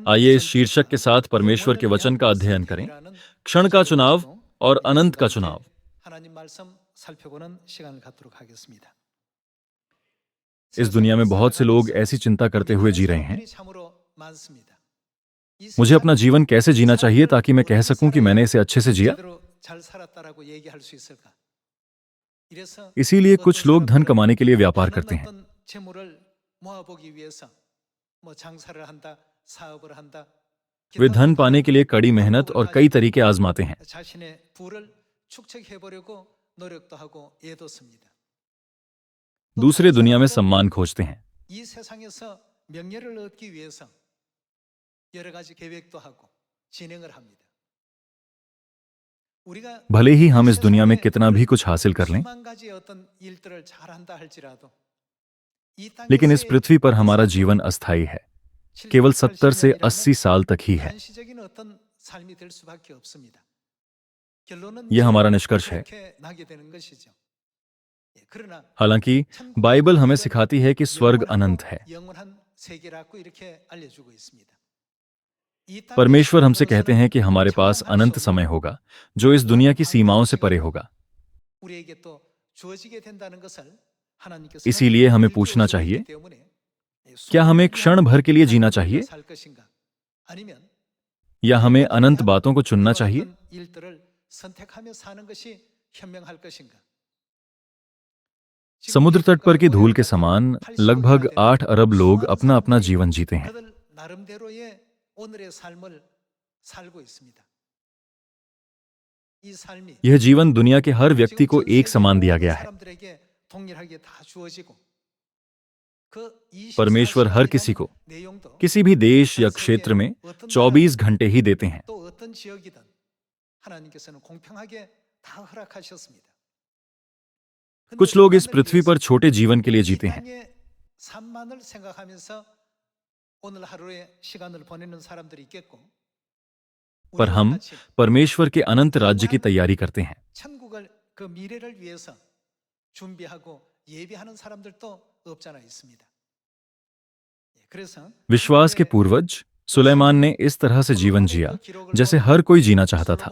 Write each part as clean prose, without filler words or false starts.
आइए इस शीर्षक के साथ परमेश्वर के वचन का अध्ययन करें, क्षण का चुनाव और अनंत का चुनाव। इस दुनिया में बहुत से लोग ऐसी चिंता करते हुए जी रहे हैं, मुझे अपना जीवन कैसे जीना चाहिए ताकि मैं कह सकूं कि मैंने इसे अच्छे से जिया। इसीलिए कुछ लोग धन कमाने के लिए व्यापार करते हैं। वे धन पाने के लिए कड़ी मेहनत और कई तरीके आजमाते हैं। दूसरे दुनिया में सम्मान खोजते हैं। भले ही हम इस दुनिया में कितना भी कुछ हासिल कर लें, लेकिन इस पृथ्वी पर हमारा जीवन अस्थायी है, केवल 70 से 80 साल तक ही है। यह हमारा निष्कर्ष है। हालांकि बाइबल हमें सिखाती है कि स्वर्ग अनंत है। परमेश्वर हमसे कहते हैं कि हमारे पास अनंत समय होगा जो इस दुनिया की सीमाओं से परे होगा। इसीलिए हमें पूछना चाहिए, क्या हमें क्षण भर के लिए जीना चाहिए या हमें अनंत बातों को चुनना चाहिए? समुद्र तट पर की धूल के समान लगभग 8 अरब लोग अपना अपना जीवन जीते हैं। यह जीवन दुनिया के हर व्यक्ति को एक समान दिया गया है। परमेश्वर हर किसी को किसी भी देश या क्षेत्र में 24 घंटे ही देते हैं। कुछ लोग इस पृथ्वी पर छोटे जीवन के लिए जीते हैं, पर हम परमेश्वर के अनंत राज्य की तैयारी करते हैं। विश्वास के पूर्वज सुलेमान ने इस तरह से जीवन जिया जैसे हर कोई जीना चाहता था।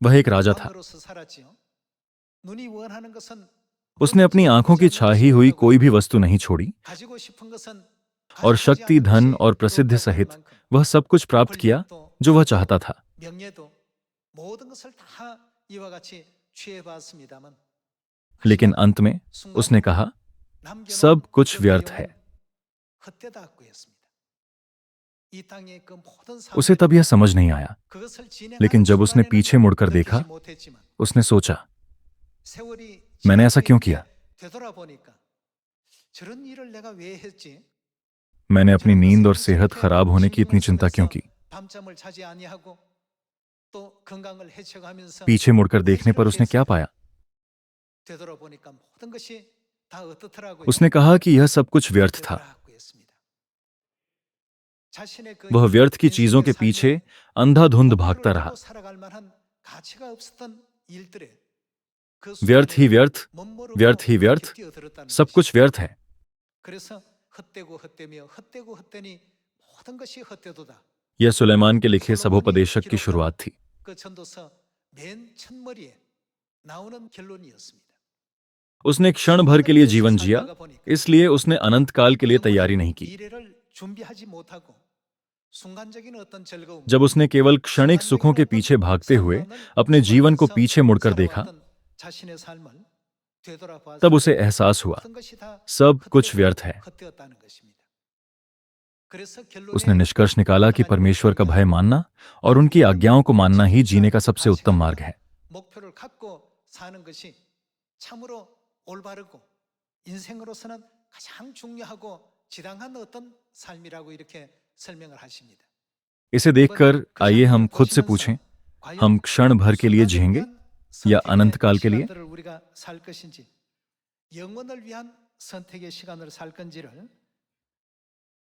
वह एक राजा था। उसने अपनी आंखों की छाई हुई कोई भी वस्तु नहीं छोड़ी और शक्ति, धन और प्रसिद्धि सहित वह सब कुछ प्राप्त किया जो वह चाहता था। लेकिन अंत में उसने कहा, सब कुछ व्यर्थ है। उसे तब यह समझ नहीं आया, लेकिन जब उसने पीछे मुड़कर देखा, उसने सोचा, मैंने ऐसा क्यों किया? मैंने अपनी नींद और सेहत खराब होने की इतनी चिंता क्यों की? पीछे मुड़कर देखने पर उसने क्या पाया? उसने कहा कि यह सब कुछ व्यर्थ था। वह व्यर्थ की चीजों के पीछे अंधाधुंध भागता रहा। व्यर्थ ही व्यर्थ, व्यर्थ ही व्यर्थ, सब कुछ व्यर्थ है। यह सुलेमान के लिखे सबोपदेशक की शुरुआत थी। उसने क्षण भर के लिए जीवन जिया, इसलिए उसने अनंत काल के लिए तैयारी नहीं की। जब उसने केवल क्षणिक सुखों के पीछे भागते हुए अपने जीवन को पीछे मुड़कर देखा, तब उसे एहसास हुआ, सब कुछ व्यर्थ है। उसने निष्कर्ष निकाला कि परमेश्वर का भय मानना और उनकी आज्ञाओं को मानना ही जीने का सबसे उत्तम मार्ग है। इसे देखकर आइए हम खुद से पूछें, हम क्षण भर के लिए जिएंगे या अनंत काल के लिए?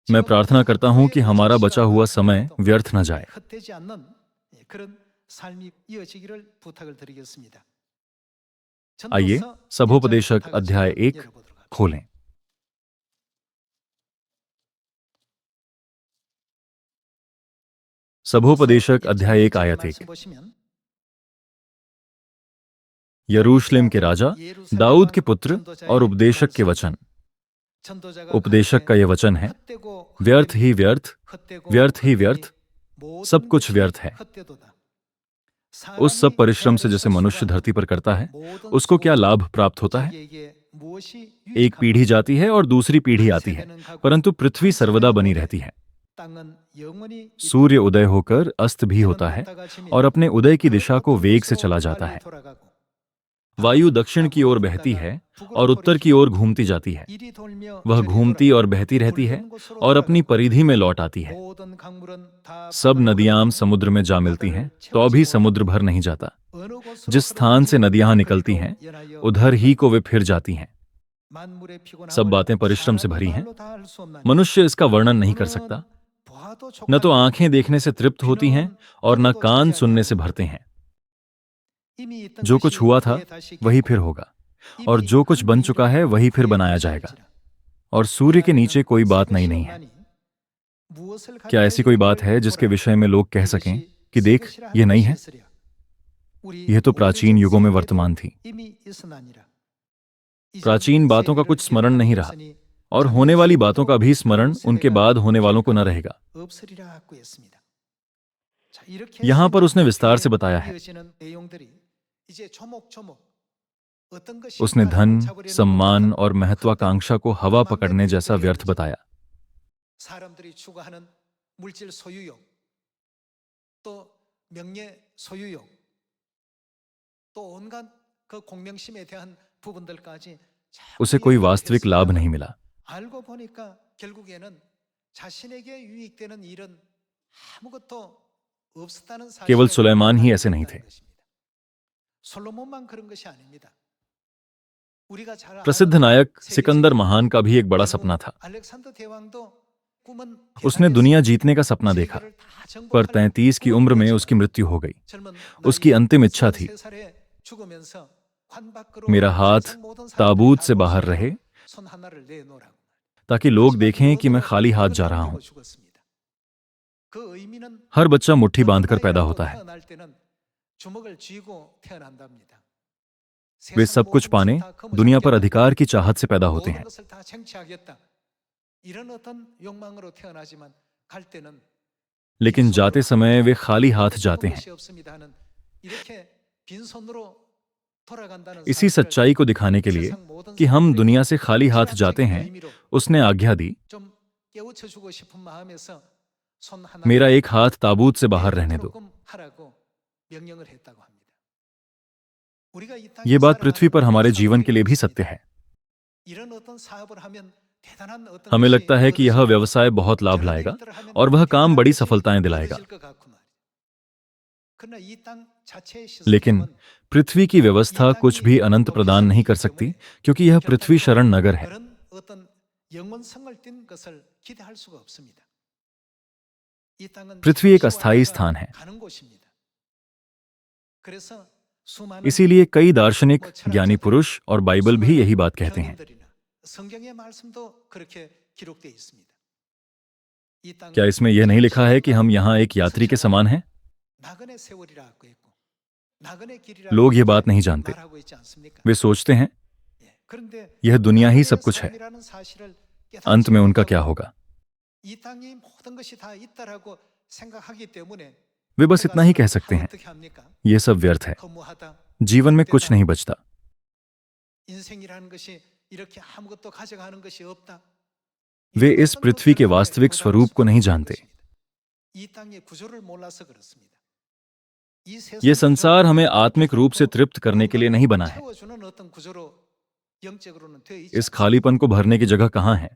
मैं प्रार्थना करता हूं कि हमारा बचा हुआ समय व्यर्थ न जाए। आइए सभोपदेशक अध्याय 1 खोलें। सभोपदेशक अध्याय 1 आयत 1। यरूशलेम के राजा दाऊद के पुत्र और उपदेशक के वचन। उपदेशक का यह वचन है, व्यर्थ ही व्यर्थ, व्यर्थ ही व्यर्थ, सब कुछ व्यर्थ है। उस सब परिश्रम से जैसे मनुष्य धरती पर करता है, उसको क्या लाभ प्राप्त होता है? एक पीढ़ी जाती है और दूसरी पीढ़ी आती है, परंतु पृथ्वी सर्वदा बनी रहती है। सूर्य उदय होकर अस्त भी होता है और अपने उदय की दिशा को वेग से चला जाता है। वायु दक्षिण की ओर बहती है और उत्तर की ओर घूमती जाती है। वह घूमती और बहती रहती है और अपनी परिधि में लौट आती है। सब नदियां समुद्र में जा मिलती हैं, तो अभी समुद्र भर नहीं जाता। जिस स्थान से नदियां निकलती हैं, उधर ही को वे फिर जाती हैं। सब बातें परिश्रम से भरी हैं, मनुष्य इसका वर्णन नहीं कर सकता। न तो आंखें देखने से तृप्त होती हैं और न कान सुनने से भरते हैं। जो कुछ हुआ था वही फिर होगा, और जो कुछ बन चुका है वही फिर बनाया जाएगा, और सूर्य के नीचे कोई बात नई नहीं है। क्या ऐसी कोई बात है जिसके विषय में लोग कह सकें कि देख, यह नई है? यह तो प्राचीन युगों में वर्तमान थी। प्राचीन बातों का कुछ स्मरण नहीं रहा, और होने वाली बातों का भी स्मरण उनके बाद होने वालों को न रहेगा। यहां पर उसने विस्तार से बताया है। उसने धन, सम्मान और महत्वाकांक्षा को हवा पकड़ने जैसा व्यर्थ बताया। उसे कोई वास्तविक लाभ नहीं मिला। केवल सुलेमान ही ऐसे नहीं थे। प्रसिद्ध नायक सिकंदर महान का भी एक बड़ा सपना था। उसने दुनिया जीतने का सपना देखा, पर 33 की उम्र में उसकी मृत्यु हो गई। उसकी अंतिम इच्छा थी, मेरा हाथ ताबूत से बाहर रहे, ताकि लोग देखें कि मैं खाली हाथ जा रहा हूं। हर बच्चा मुट्ठी बांधकर पैदा होता है। वे सब कुछ पाने, दुनिया पर अधिकार की चाहत से पैदा होते हैं। लेकिन जाते समय वे खाली हाथ जाते हैं। इसी सच्चाई को दिखाने के लिए कि हम दुनिया से खाली हाथ जाते हैं, उसने आज्ञा दी, मेरा एक हाथ ताबूत से बाहर रहने दो। यह बात पृथ्वी पर हमारे जीवन के लिए भी सत्य है। हमें लगता है कि यह व्यवसाय बहुत लाभ लाएगा और वह काम बड़ी सफलताएं दिलाएगा, लेकिन पृथ्वी की व्यवस्था कुछ भी अनंत प्रदान नहीं कर सकती, क्योंकि यह पृथ्वी शरण नगर है। पृथ्वी एक अस्थायी स्थान है। इसीलिए कई दार्शनिक, ज्ञानी पुरुष और बाइबल भी यही बात कहते हैं। क्या इसमें यह नहीं लिखा है कि हम यहां एक यात्री के समान हैं? लोग यह बात नहीं जानते। वे सोचते हैं यह दुनिया ही सब कुछ है, अंत में उनका क्या होगा? वे बस इतना ही कह सकते हैं, यह सब व्यर्थ है, जीवन में कुछ नहीं बचता। वे इस पृथ्वी के वास्तविक स्वरूप को नहीं जानते। यह संसार हमें आत्मिक रूप से तृप्त करने के लिए नहीं बना है। इस खालीपन को भरने की जगह कहां है?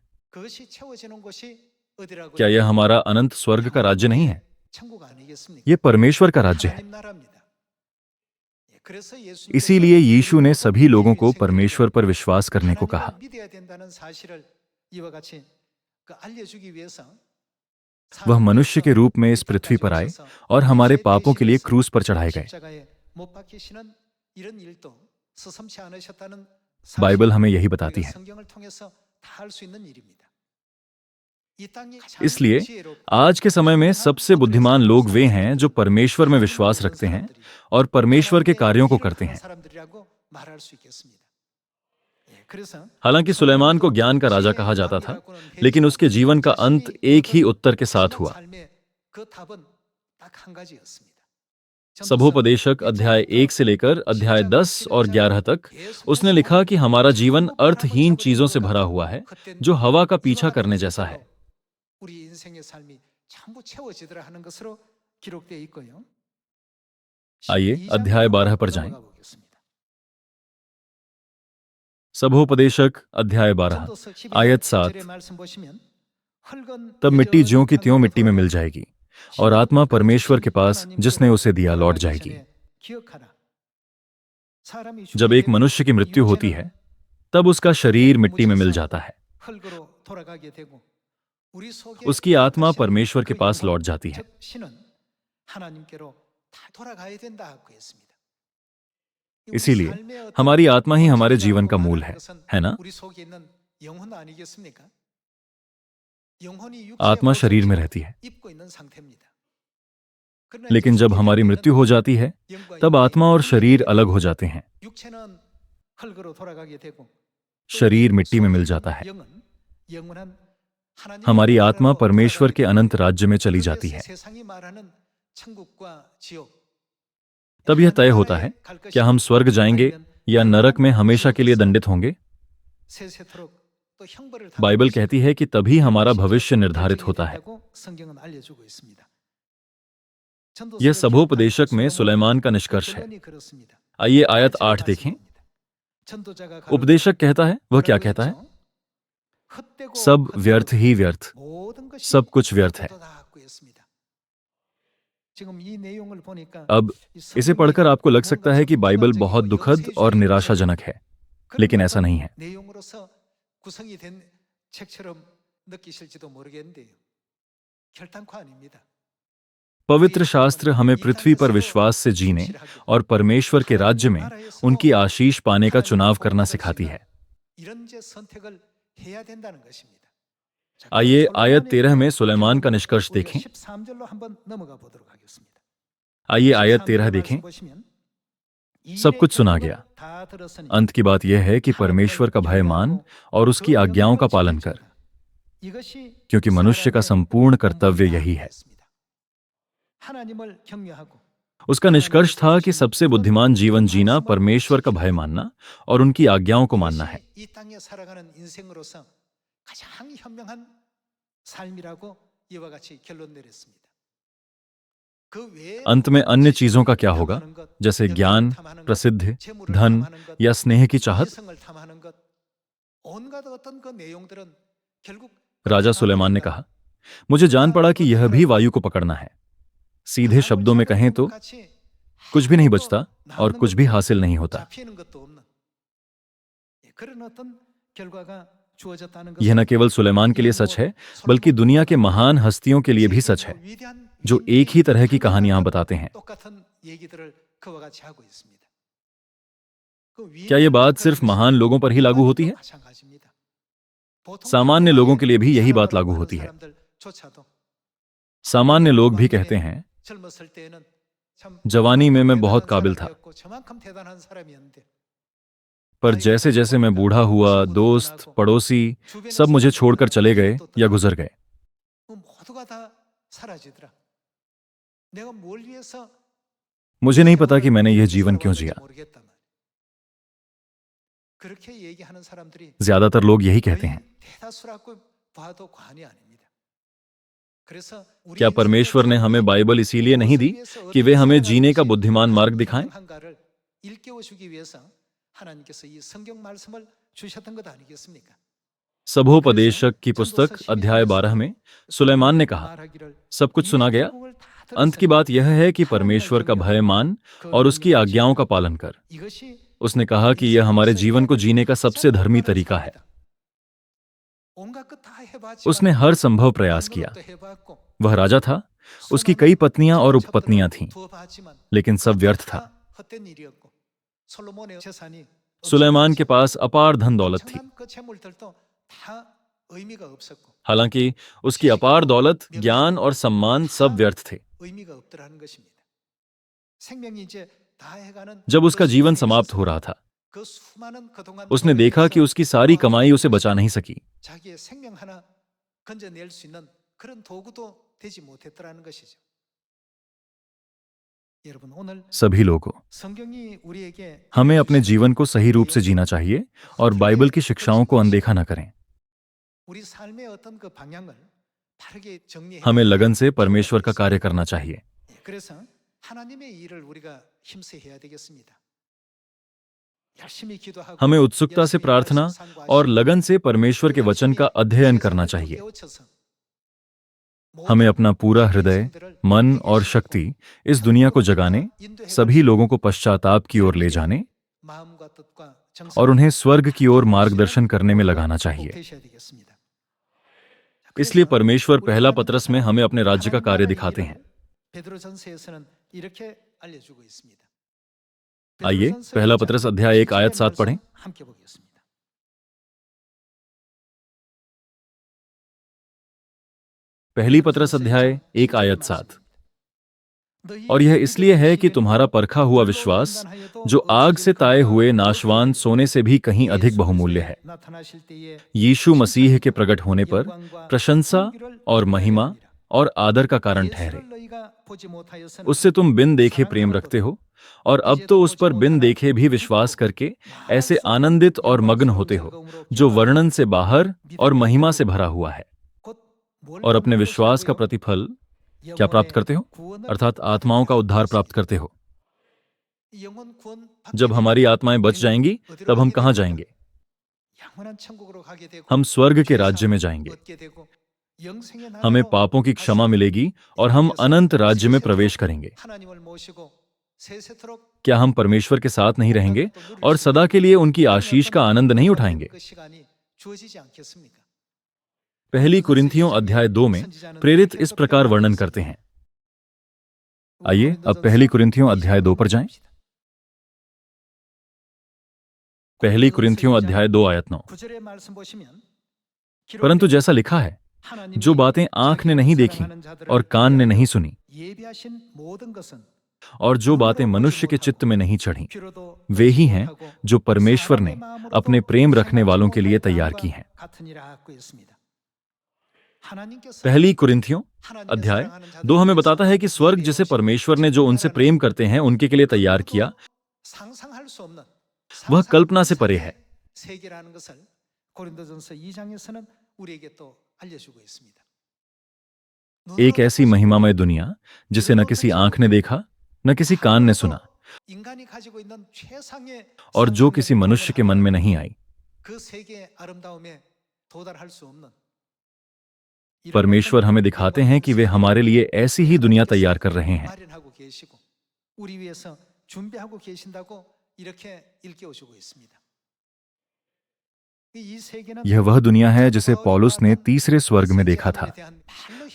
क्या यह हमारा अनंत स्वर्ग का राज्य नहीं है? यह परमेश्वर का राज्य है। इसीलिए यीशु ने सभी लोगों को परमेश्वर पर विश्वास करने को कहा। वह मनुष्य के रूप में इस पृथ्वी पर आए और हमारे पापों के लिए क्रूस पर चढ़ाए गए। बाइबल हमें यही बताती है। इसलिए आज के समय में सबसे बुद्धिमान लोग वे हैं जो परमेश्वर में विश्वास रखते हैं और परमेश्वर के कार्यों को करते हैं। हालांकि सुलेमान को ज्ञान का राजा कहा जाता था, लेकिन उसके जीवन का अंत एक ही उत्तर के साथ हुआ। सभोपदेशक अध्याय 1 से लेकर अध्याय 10 और 11 तक उसने लिखा कि हमारा जीवन अर्थहीन चीजों से भरा हुआ है, जो हवा का पीछा करने जैसा है। आइए अध्याय 12 पर जाएं। सभोपदेशक अध्याय 12 आयत 7। तब मिट्टी ज्यों की त्यों मिट्टी में मिल जाएगी और आत्मा परमेश्वर के पास जिसने उसे दिया लौट जाएगी। जब एक मनुष्य की मृत्यु होती है तब उसका शरीर मिट्टी में मिल जाता है, उसकी आत्मा परमेश्वर के पास लौट जाती है। इसीलिए हमारी आत्मा ही हमारे जीवन का मूल है ना? आत्मा शरीर में रहती है, लेकिन जब हमारी मृत्यु हो जाती है तब आत्मा और शरीर अलग हो जाते हैं। शरीर मिट्टी में मिल जाता है, हमारी आत्मा परमेश्वर के अनंत राज्य में चली जाती है। तब यह तय होता है क्या हम स्वर्ग जाएंगे या नरक में हमेशा के लिए दंडित होंगे। बाइबल कहती है कि तभी हमारा भविष्य निर्धारित होता है। यह सभोपदेशक में सुलेमान का निष्कर्ष है। आइए आयत 8 देखें। उपदेशक कहता है, वह क्या कहता है? सब व्यर्थ ही व्यर्थ, सब कुछ व्यर्थ है। अब इसे पढ़कर आपको लग सकता है कि बाइबल बहुत दुखद और निराशाजनक है, लेकिन ऐसा नहीं है। पवित्र शास्त्र हमें पृथ्वी पर विश्वास से जीने और परमेश्वर के राज्य में उनकी आशीष पाने का चुनाव करना सिखाती है। आइए आयत 13 में सुलेमान का निष्कर्ष देखें। आइए आयत 13 देखें। सब कुछ सुना गया। अंत की बात यह है कि परमेश्वर का भय मान और उसकी आज्ञाओं का पालन कर, क्योंकि मनुष्य का संपूर्ण कर्तव्य यही है। उसका निष्कर्ष था कि सबसे बुद्धिमान जीवन जीना परमेश्वर का भय मानना और उनकी आज्ञाओं को मानना है। अंत में अन्य चीजों का क्या होगा, जैसे ज्ञान, प्रसिद्धि, धन या स्नेह की चाहत? राजा सुलेमान ने कहा, मुझे जान पड़ा कि यह भी वायु को पकड़ना है। सीधे शब्दों में कहें तो कुछ भी नहीं बचता और कुछ भी हासिल नहीं होता। यह न केवल सुलेमान के लिए सच है, बल्कि दुनिया के महान हस्तियों के लिए भी सच है, जो एक ही तरह की कहानियां बताते हैं। क्या यह बात सिर्फ महान लोगों पर ही लागू होती है? सामान्य लोगों के लिए भी यही बात लागू होती है। सामान्य लोग भी कहते हैं, जवानी में मैं बहुत काबिल था, पर जैसे जैसे मैं बूढ़ा हुआ, दोस्त, पड़ोसी सब मुझे छोड़कर चले गए या गुजर गए। मुझे नहीं पता कि मैंने यह जीवन क्यों जिया। ज्यादातर लोग यही कहते हैं। क्या परमेश्वर ने हमें बाइबल इसीलिए नहीं दी कि वे हमें जीने का बुद्धिमान मार्ग दिखाएं? सभोपदेशक की पुस्तक अध्याय 12 में सुलेमान ने कहा, सब कुछ सुना गया। अंत की बात यह है कि परमेश्वर का भय मान और उसकी आज्ञाओं का पालन कर। उसने कहा कि यह हमारे जीवन को जीने का सबसे धर्मी तरीका है। उसने हर संभव प्रयास किया, वह राजा था, उसकी कई पत्नियां और उपपत्नियां थीं, लेकिन सब व्यर्थ था। सुलेमान के पास अपार धन दौलत थी। हालांकि उसकी अपार दौलत, ज्ञान और सम्मान सब व्यर्थ थे। जब उसका जीवन समाप्त हो रहा था, उसने देखा कि उसकी सारी कमाई उसे बचा नहीं सकी। सभी लोगों, हमें अपने जीवन को सही रूप से जीना चाहिए और बाइबल की शिक्षाओं को अनदेखा न करें। हमें लगन से परमेश्वर का कार्य करना चाहिए। हमें उत्सुकता से प्रार्थना और लगन से परमेश्वर के वचन का अध्ययन करना चाहिए। हमें अपना पूरा हृदय, मन और शक्ति इस दुनिया को जगाने, सभी लोगों को पश्चाताप की ओर ले जाने और उन्हें स्वर्ग की ओर मार्गदर्शन करने में लगाना चाहिए। इसलिए परमेश्वर पहला पतरस में हमें अपने राज्य का कार्य दिखाते हैं। आइए पहला पतरस अध्याय 1 आयत 7 पढ़ें। पहली पतरस अध्याय 1 आयत 7। और यह इसलिए है कि तुम्हारा परखा हुआ विश्वास, जो आग से ताए हुए नाशवान सोने से भी कहीं अधिक बहुमूल्य है, यीशु मसीह के प्रकट होने पर प्रशंसा और महिमा और आदर का कारण ठहरे। उससे तुम बिन देखे प्रेम रखते हो और अब तो उस पर बिन देखे भी विश्वास करके ऐसे आनंदित और मग्न होते हो, जो वर्णन से बाहर और महिमा से भरा हुआ है। और अपने विश्वास का प्रतिफल क्या प्राप्त करते हो? अर्थात आत्माओं का उद्धार प्राप्त करते हो। जब हमारी आत्माएं बच जाएंगी, तब हम कहां जाएंगे? हम स्वर्ग के राज्य में जाएंगे। हमें पापों की क्षमा मिलेगी और हम अनंत राज्य में प्रवेश करेंगे। क्या हम परमेश्वर के साथ नहीं रहेंगे और सदा के लिए उनकी आशीष का आनंद नहीं उठाएंगे? पहली कुरिन्थियों अध्याय 2 में प्रेरित इस प्रकार वर्णन करते हैं। आइए अब पहली कुरिन्थियों अध्याय 2 पर जाएं। पहली कुरिन्थियों अध्याय 2 आयत 9। परंतु जैसा लिखा है, जो बातें आंख ने नहीं देखी और कान ने नहीं सुनी और जो बातें मनुष्य के चित्त में नहीं चढ़ी, वे ही हैं जो परमेश्वर ने अपने प्रेम रखने वालों के लिए तैयार की हैं। पहली कुरिन्थियों अध्याय 2 हमें बताता है कि स्वर्ग जिसे परमेश्वर ने जो उनसे प्रेम करते हैं उनके के लिए तैयार किया, वह कल्पना से परे है। एक ऐसी महिमामय दुनिया जिसे न किसी आंख ने देखा, न किसी कान ने सुना और जो किसी मनुष्य के मन में नहीं आई। परमेश्वर हमें दिखाते हैं कि वे हमारे लिए ऐसी ही दुनिया तैयार कर रहे हैं। यह वह दुनिया है जिसे पौलुस ने तीसरे स्वर्ग में देखा था।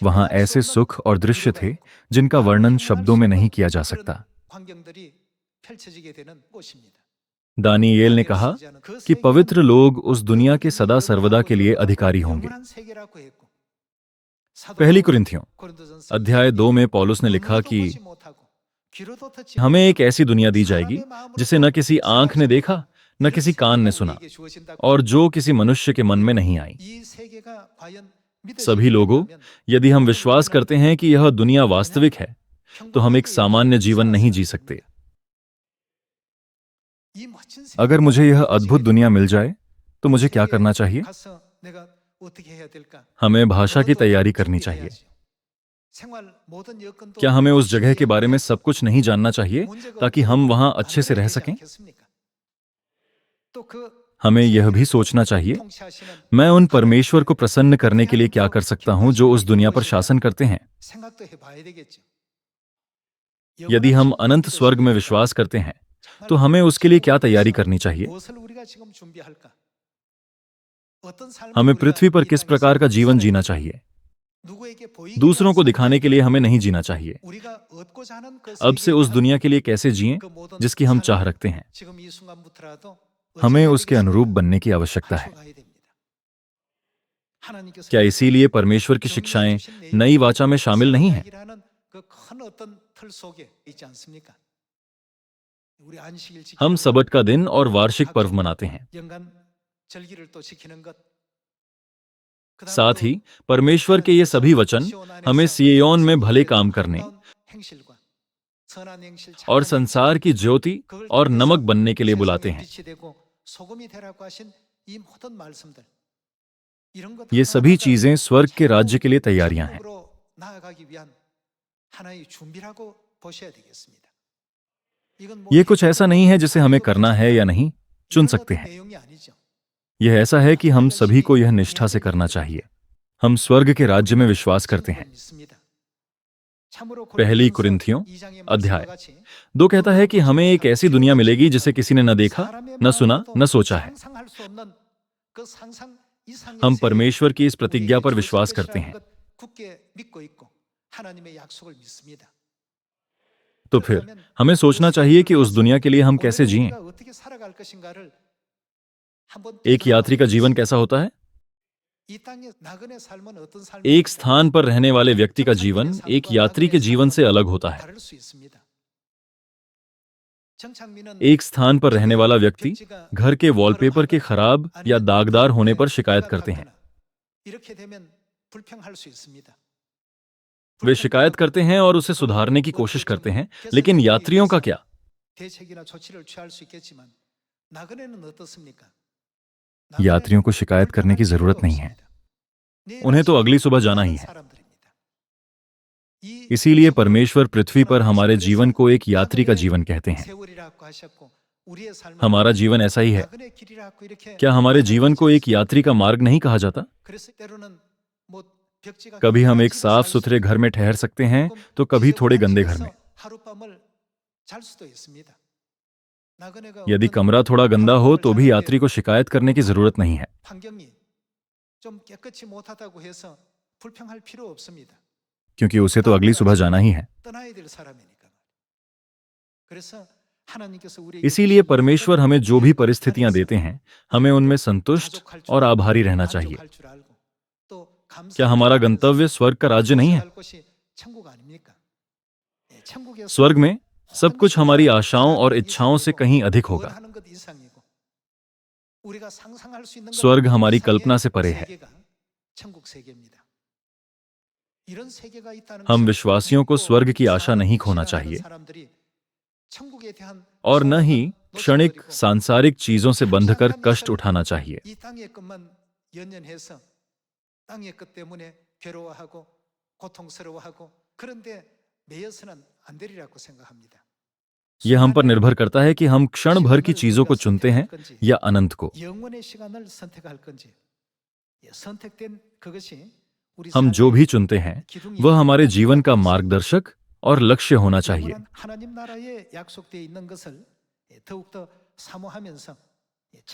वहां ऐसे सुख और दृश्य थे जिनका वर्णन शब्दों में नहीं किया जा सकता। दानियेल ने कहा कि पवित्र लोग उस दुनिया के सदा सर्वदा के लिए अधिकारी होंगे। पहली कुरिन्थियों अध्याय 2 में पौलुस ने लिखा कि हमें एक ऐसी दुनिया दी जाएगी जिसे न किसी आंख ने देखा, न किसी कान ने सुना और जो किसी मनुष्य के मन में नहीं आई। सभी लोगों, यदि हम विश्वास करते हैं कि यह दुनिया वास्तविक है, तो हम एक सामान्य जीवन नहीं जी सकते। अगर मुझे यह अद्भुत दुनिया मिल जाए तो मुझे क्या करना चाहिए? हमें भाषा की तैयारी करनी चाहिए। क्या हमें उस जगह के बारे में सब कुछ नहीं जानना चाहिए ताकि हम वहां अच्छे से रह सकें? हमें यह भी सोचना चाहिए, मैं उन परमेश्वर को प्रसन्न करने के लिए क्या कर सकता हूं जो उस दुनिया पर शासन करते हैं। यदि हम अनंत स्वर्ग में विश्वास करते हैं तो हमें उसके लिए क्या तैयारी करनी चाहिए? हमें पृथ्वी पर किस प्रकार का जीवन जीना चाहिए? दूसरों को दिखाने के लिए हमें नहीं जीना चाहिए। अब से उस दुनिया के लिए कैसे जिएं जिसकी हम चाह रखते हैं। हमें उसके अनुरूप बनने की आवश्यकता है। क्या इसीलिए परमेश्वर की शिक्षाएं नई वाचा में शामिल नहीं हैं? हम सबत का दिन और वार्षिक पर्व मनाते हैं। साथ ही परमेश्वर के ये सभी वचन हमें सिय्योन में भले काम करने और संसार की ज्योति और नमक बनने के लिए बुलाते हैं। ये सभी चीजें स्वर्ग के राज्य के लिए तैयारियां हैं। ये कुछ ऐसा नहीं है जिसे हमें करना है या नहीं चुन सकते हैं। यह ऐसा है कि हम सभी को यह निष्ठा से करना चाहिए। हम स्वर्ग के राज्य में विश्वास करते हैं। पहली कुरिन्थियों अध्याय 2 कहता है कि हमें एक ऐसी दुनिया मिलेगी जिसे किसी ने न देखा, न सुना, न सोचा है। हम परमेश्वर की इस प्रतिज्ञा पर विश्वास करते हैं। तो फिर हमें सोचना चाहिए कि उस दुनिया के लिए हम कैसे जिएं। एक यात्री का जीवन कैसा होता है? एक स्थान पर रहने वाले व्यक्ति का जीवन एक यात्री के जीवन से अलग होता है। एक स्थान पर रहने वाला व्यक्ति घर के वॉलपेपर के खराब या दागदार होने पर शिकायत करते हैं। वे शिकायत करते हैं और उसे सुधारने की कोशिश करते हैं, लेकिन यात्रियों का क्या? यात्रियों को शिकायत करने की जरूरत नहीं है। उन्हें तो अगली सुबह जाना ही है। इसीलिए परमेश्वर पृथ्वी पर हमारे जीवन को एक यात्री का जीवन कहते हैं। हमारा जीवन ऐसा ही है। क्या हमारे जीवन को एक यात्री का मार्ग नहीं कहा जाता? कभी हम एक साफ सुथरे घर में ठहर सकते हैं, तो कभी थोड़े गंदे घर में। यदि कमरा थोड़ा गंदा हो तो भी यात्री को शिकायत करने की जरूरत नहीं है, क्योंकि उसे तो अगली सुबह जाना ही है। इसीलिए परमेश्वर हमें जो भी परिस्थितियां देते हैं, हमें उनमें संतुष्ट और आभारी रहना चाहिए। क्या हमारा गंतव्य स्वर्ग का राज्य नहीं है? स्वर्ग में सब कुछ हमारी आशाओं और इच्छाओं से कहीं अधिक होगा। स्वर्ग हमारी कल्पना से परे है। हम विश्वासियों को स्वर्ग की आशा नहीं खोना चाहिए और न ही क्षणिक सांसारिक चीजों से बंधकर कष्ट उठाना चाहिए। यह हम पर निर्भर करता है कि हम क्षण भर की चीजों को चुनते हैं या अनंत को। हम जो भी चुनते हैं वह हमारे जीवन का मार्गदर्शक और लक्ष्य होना चाहिए।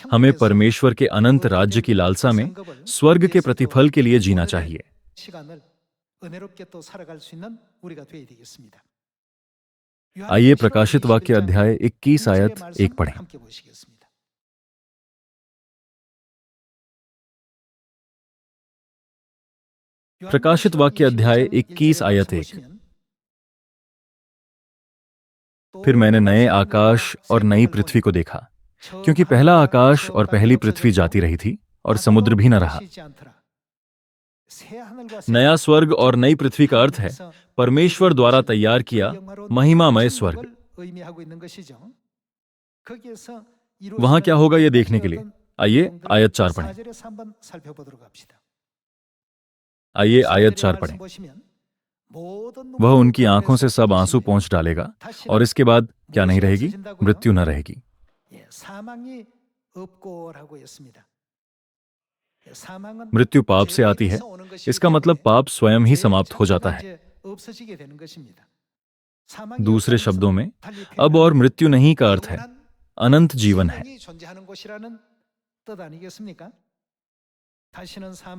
हमें परमेश्वर के अनंत राज्य की लालसा में स्वर्ग के प्रतिफल के लिए जीना चाहिए। आइए प्रकाशित वाक्य अध्याय 21 आयत 1 पढ़ें। प्रकाशित वाक्य अध्याय 21 आयत 1। फिर मैंने नए आकाश और नई पृथ्वी को देखा, क्योंकि पहला आकाश और पहली पृथ्वी जाती रही थी और समुद्र भी न रहा। नया स्वर्ग और नई पृथ्वी का अर्थ है परमेश्वर द्वारा तैयार किया महिमामय स्वर्ग। वहां क्या होगा यह देखने के लिए आइए आयत 4 पढ़ें। आइए आयत 4 पढ़ें। वह उनकी आंखों से सब आंसू पोंछ डालेगा और इसके बाद क्या नहीं रहेगी? मृत्यु न रहेगी। मृत्यु पाप से आती है, इसका मतलब पाप स्वयं ही समाप्त हो जाता है। दूसरे शब्दों में अब और मृत्यु नहीं का अर्थ है अनंत जीवन है।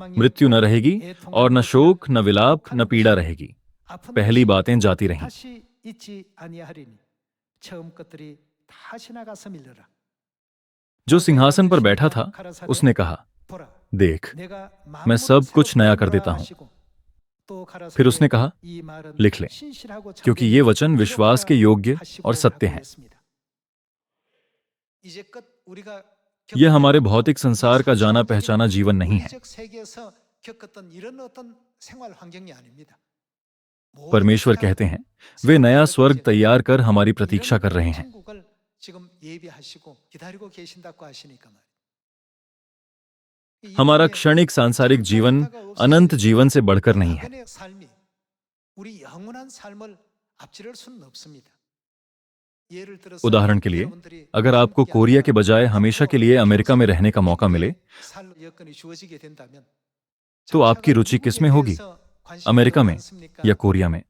मृत्यु न रहेगी और न शोक, न विलाप, न पीड़ा रहेगी। पहली बातें जाती रहीं। जो सिंहासन पर बैठा था उसने कहा, देख, मैं सब कुछ नया कर देता हूं। फिर उसने कहा, लिख ले, क्योंकि ये वचन विश्वास के योग्य और सत्य हैं। यह हमारे भौतिक संसार का जाना पहचाना जीवन नहीं है। परमेश्वर कहते हैं, वे नया स्वर्ग तैयार कर हमारी प्रतीक्षा कर रहे हैं। हमारा क्षणिक सांसारिक जीवन अनंत जीवन से बढ़कर नहीं है। उदाहरण के लिए, अगर आपको कोरिया के बजाय हमेशा के लिए अमेरिका में रहने का मौका मिले, तो आपकी रुचि किसमें होगी, अमेरिका में या कोरिया में?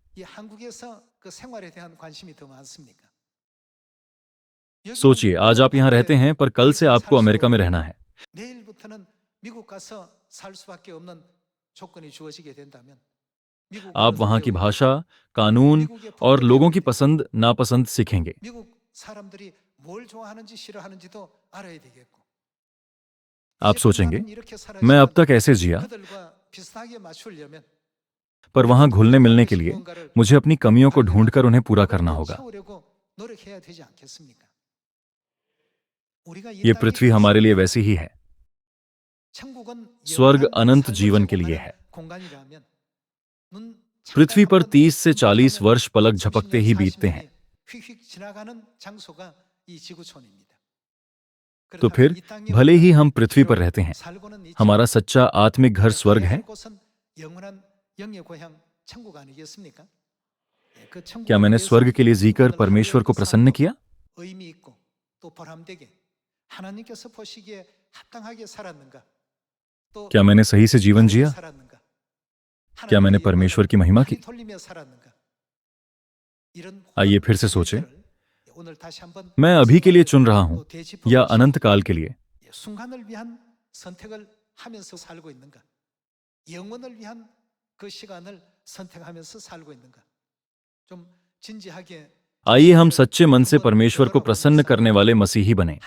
सोचिए, आज आप यहां रहते हैं पर कल से आपको अमेरिका में रहना है। आप वहां की भाषा, कानून और लोगों की पसंद नापसंद सीखेंगे। आप सोचेंगे, मैं अब तक ऐसे जिया, पर वहां घुलने मिलने के लिए मुझे अपनी कमियों को ढूंढकर उन्हें पूरा करना होगा। ये पृथ्वी हमारे लिए वैसी ही है। स्वर्ग अनंत जीवन के लिए है। पृथ्वी पर 30 से 40 वर्ष पलक झपकते ही बीतते हैं। तो फिर भले ही हम पृथ्वी पर रहते हैं, हमारा सच्चा आत्मिक घर स्वर्ग है। क्या मैंने स्वर्ग के लिए जीकर परमेश्वर को प्रसन्न किया? क्या मैंने सही से जीवन जिया? क्या मैंने परमेश्वर की महिमा की? आइए फिर से सोचें, मैं अभी के लिए चुन रहा हूं या अनंत काल के लिए? आइए हम सच्चे मन से परमेश्वर को प्रसन्न करने वाले मसीही बने।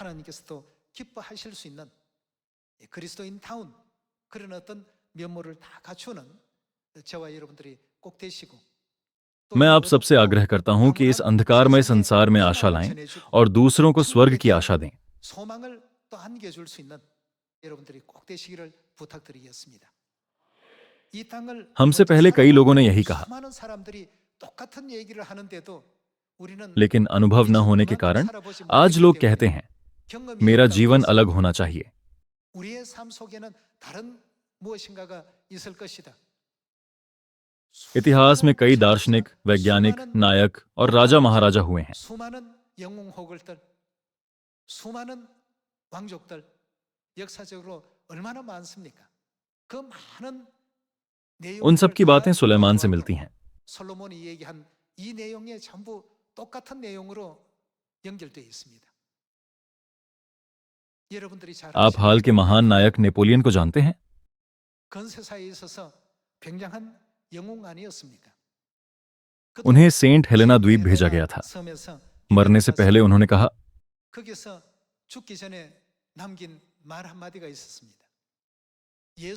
मैं आप सबसे आग्रह करता हूं कि इस अंधकारमय संसार में आशा लाएं और दूसरों को स्वर्ग की आशा दें। हमसे पहले कई लोगों ने यही कहा, लेकिन अनुभव न होने के कारण आज लोग कहते हैं, मेरा जीवन अलग होना चाहिए। इतिहास में कई दार्शनिक, वैज्ञानिक, नायक और राजा महाराजा हुए हैं। उन सब की बातें सुलेमान से मिलती हैं। आप हाल के महान नायक नेपोलियन को जानते हैं? उन्हें सेंट हेलेना द्वीप भेजा गया था। मरने से पहले उन्होंने कहा,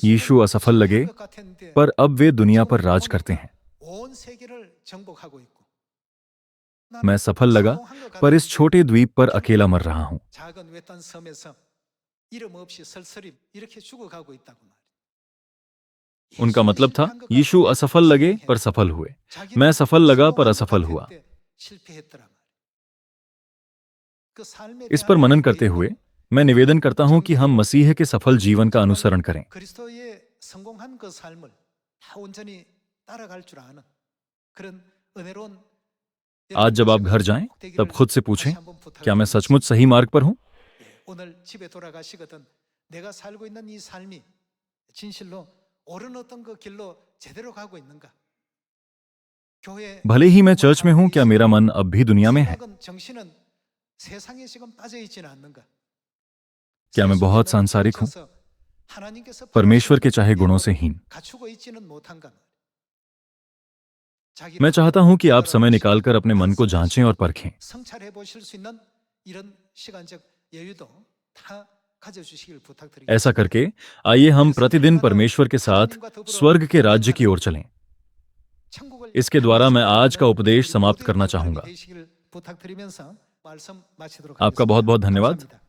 यीशु असफल लगे, पर अब वे दुनिया पर राज करते हैं। मैं सफल लगा, पर इस छोटे द्वीप पर अकेला मर रहा हूं। उनका मतलब था, यीशु असफल लगे पर सफल हुए, मैं सफल लगा पर असफल हुआ। इस पर मनन करते हुए मैं निवेदन करता हूं कि हम मसीह के सफल जीवन का अनुसरण करें। आज जब आप घर जाएं, तब खुद से पूछें, क्या मैं सचमुच सही मार्ग पर हूं? भले ही मैं चर्च में हूं, क्या मेरा मन अब भी दुनिया में है? क्या मैं बहुत सांसारिक हूं? परमेश्वर के चाहे गुणों से हीन। मैं चाहता हूं कि आप समय निकालकर अपने मन को जांचें और परखें। ऐसा करके आइए हम प्रतिदिन परमेश्वर के साथ स्वर्ग के राज्य की ओर चलें। इसके द्वारा मैं आज का उपदेश समाप्त करना चाहूंगा। आपका बहुत बहुत धन्यवाद।